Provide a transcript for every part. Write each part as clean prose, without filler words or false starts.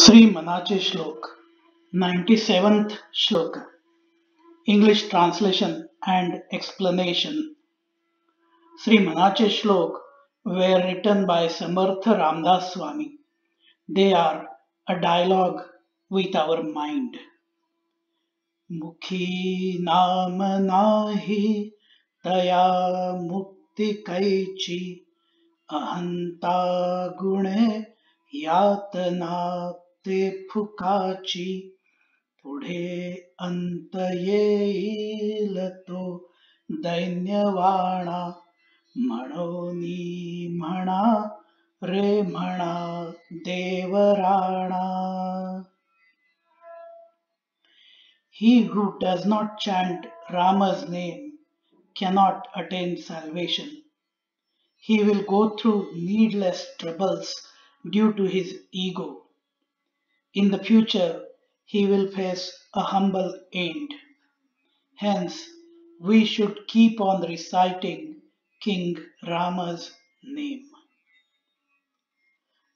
श्री मनाचे श्लोक 97th श्लोक English translation and explanation. Sri Manache श्लोक were written by Samartha Ramdas Swami. They are a dialogue with our mind. मुखी नाम नाही तया मुक्ति कैची अहंता गुणे यातना ते फुकाची पुढे अंत येईल तो दैन्यवाणा म्हणोनी म्हणा रे म्हणा देवराणा. He who does not chant Rama's name cannot attain salvation. He will go through needless troubles due to his ego. In the future, he will face a humble end. Hence, we should keep on reciting King Rama's name.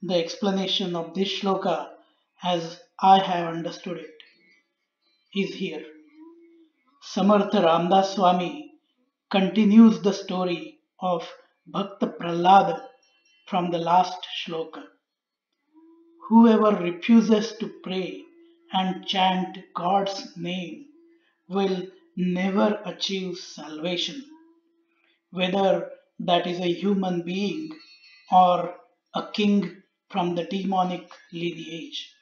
The explanation of this shloka, as I have understood it, is here. Samartha Ramdas Swami continues the story of Bhakta Prahlad from the last shloka. Whoever refuses to pray and chant God's name will never achieve salvation, whether that is a human being or a king from the demonic lineage.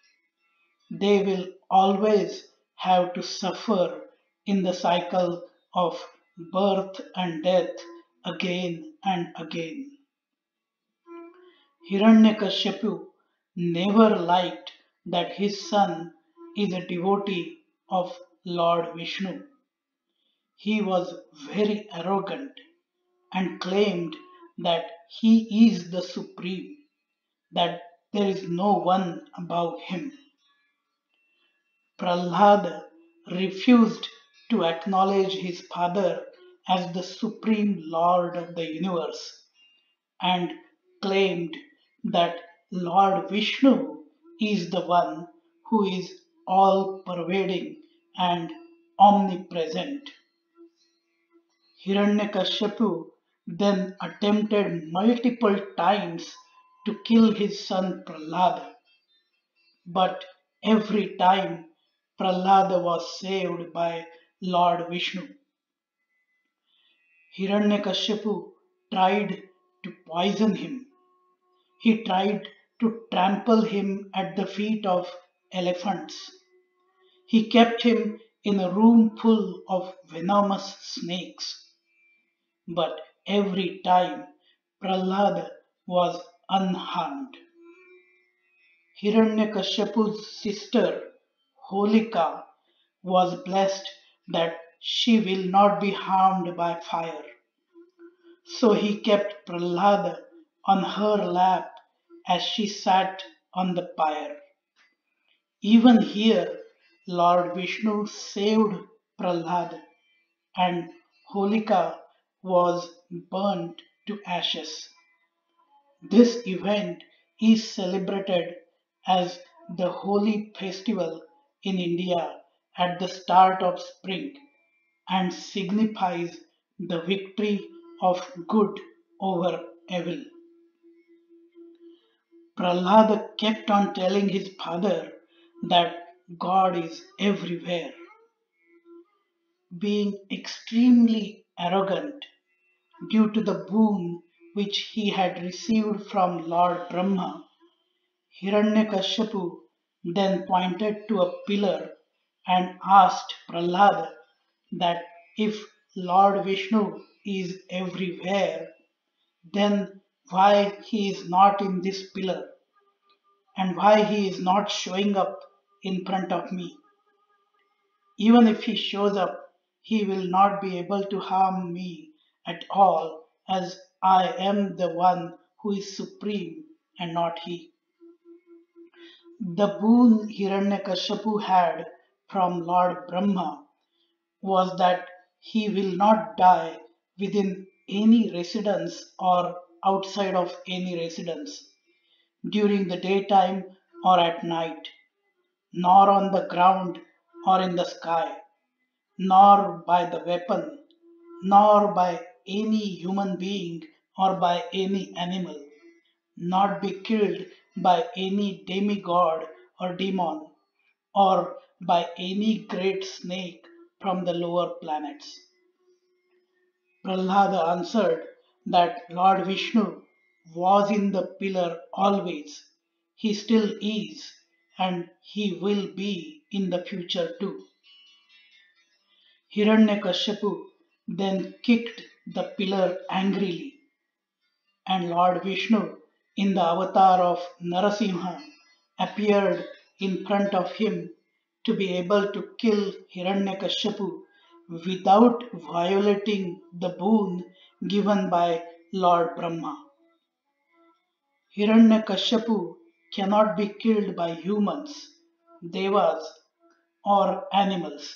They will always have to suffer in the cycle of birth and death again and again. Hiranyakashipu never liked that his son is a devotee of Lord Vishnu. He was very arrogant and claimed that he is the supreme, that there is no one above him. Prahlad refused to acknowledge his father as the supreme lord of the universe and claimed that Lord Vishnu is the one who is all pervading and omnipresent. Hiranyakashipu then attempted multiple times to kill his son Prahlad, but every time Prahlad was saved by Lord Vishnu. Hiranyakashipu tried to poison him. He tried to trample him at the feet of elephants. He kept him in a room full of venomous snakes. But every time Prahlad was unharmed. Hiranyakashipu's sister Holika was blessed that she will not be harmed by fire. So he kept Prahlad on her lap as she sat on the pyre. Even here, Lord Vishnu saved Prahlad and Holika was burnt to ashes. This event is celebrated as the Holi festival in India at the start of spring and signifies the victory of good over evil. Prahlad kept on telling his father that God is everywhere. Being extremely arrogant due to the boon which he had received from Lord Brahma, Hiranyakashipu then pointed to a pillar and asked Prahlad that if Lord Vishnu is everywhere, then why he is not in this pillar and why he is not showing up in front of me. Even if he shows up, he will not be able to harm me at all, as I am the one who is supreme and not he. The boon Hiranyakashipu had from Lord Brahma was that he will not die within any residence or outside of any residence, during the daytime or at night, nor on the ground or in the sky, nor by the weapon, nor by any human being or by any animal, not be killed by any demigod or demon, or by any great snake from the lower planets. Prahlada answered that Lord Vishnu was in the pillar always, he still is, and he will be in the future too. Hiranyakashipu then kicked the pillar angrily, and Lord Vishnu, in the avatar of Narasimha, appeared in front of him to be able to kill Hiranyakashipu without violating the boon given by Lord Brahma. Hiranyakashipu cannot be killed by humans, devas, or animals,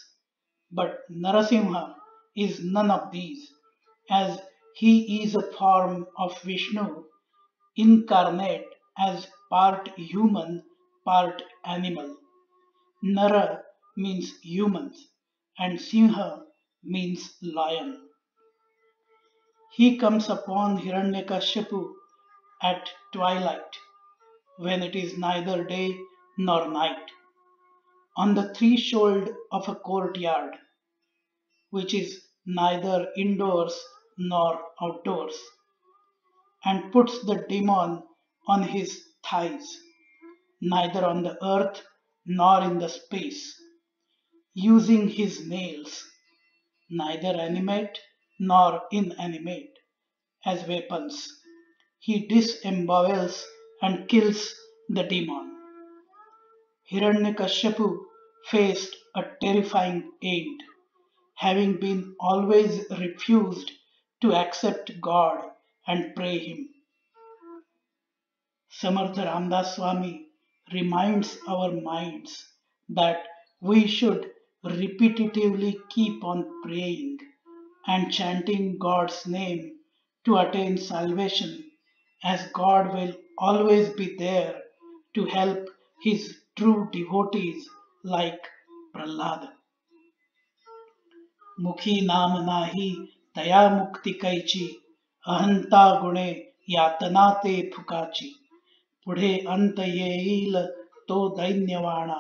but Narasimha is none of these, as he is a form of Vishnu incarnate as part human, part animal. Nara means humans and Simha means lion. He comes upon Hiranyakashipu at twilight, when it is neither day nor night, on the threshold of a courtyard, which is neither indoors nor outdoors, and puts the demon on his thighs, neither on the earth nor in the space, using his nails, neither animate nor inanimate, as weapons. He disembowels and kills the demon. Hiranyakashipu faced a terrifying end, having been always refused to accept God and pray Him. Samartha Ramdas Swami reminds our minds that we should repetitively keep on praying and chanting God's name to attain salvation, as God will always be there to help His true devotees like Prahlad. मुखी नाम नाही तया मुक्ती कैची अहंता गुणे यातना ते फुकाची पुढे अंत येईल तो दैन्यवाणा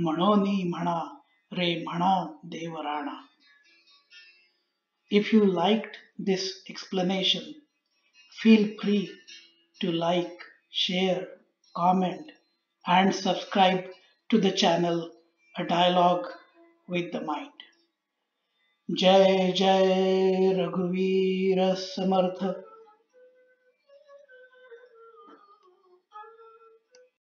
म्हणोनी म्हणा रे म्हणा देवराणा. If you liked this explanation, feel free to like, share, comment, and subscribe to the channel A Dialogue with the Mind. जय जय रघुवीर समर्थ